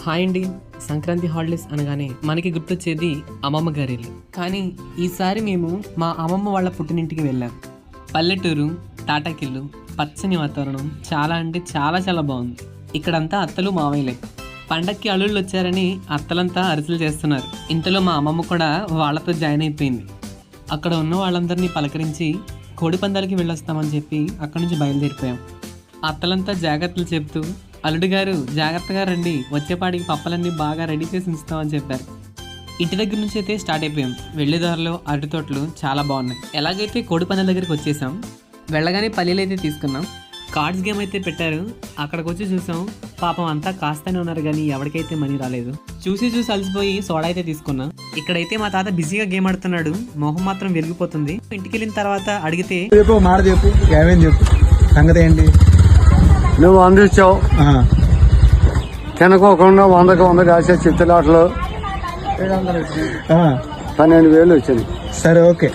Hi అండి. Sankranti holidays అనగానే మనకి గుర్తొచ్చేది అమ్మమ్మ గారి ఇల్లు. కానీ ఈసారి మేము మా అమ్మమ్మ వాళ్ళ పుట్టినింటికి వెళ్ళాం. పల్లెటూరు, తాటాకిల్లు, పచ్చని వాతావరణం, చాలా అంటే చాలా బాగుంది. ఇక్కడంతా అత్తలు మావయ్యలే. పండక్కి అల్లుళ్ళు వచ్చారని అత్తలంతా అరిసెలు చేస్తున్నారు. ఇంతలో మా అమ్మమ్మ కూడా వాళ్ళతో జాయిన్ అయిపోయింది. అక్కడ ఉన్న వాళ్ళందరినీ పలకరించి కోడి పందాలకి వెళ్ళొస్తామని చెప్పి అక్కడి నుంచి బయలుదేరిపోయాం. అత్తలంతా జాగ్రత్తలు చెప్తూ, అల్లుడు గారు జాగ్రత్తగా రండి, వచ్చేపాటికి పప్పలన్నీ బాగా రెడీ చేసి ఉంచుతామని చెప్పారు. ఇంటి దగ్గర నుంచి అయితే స్టార్ట్ అయిపోయాం. వెళ్ళేదారిలో అరటి తోటలు చాలా బాగున్నాయి. ఎలాగైతే కోడి పందాల దగ్గరికి వచ్చేసాం. వెళ్ళగానే పల్లీలు అయితే తీసుకున్నాం. కార్డ్స్ గేమ్ అయితే పెట్టారు. అక్కడికి వచ్చి చూసాం. పాపం అంతా కాస్తనే ఉన్నారు కానీ ఎవరికైతే మనీ రాలేదు. చూసి అలసిపోయి సోడా అయితే తీసుకున్నాం. ఇక్కడైతే మా తాత బిజీగా గేమ్ ఆడుతున్నాడు. మొహం మాత్రం వెలిగిపోతుంది. ఇంటికి వెళ్ళిన తర్వాత అడిగితే సంగతి ఏంటి, నువ్వు అందించావు తినకోకుండా 100 కాసే చిత్తలాటలు 12,000 వచ్చింది. సరే ఓకే.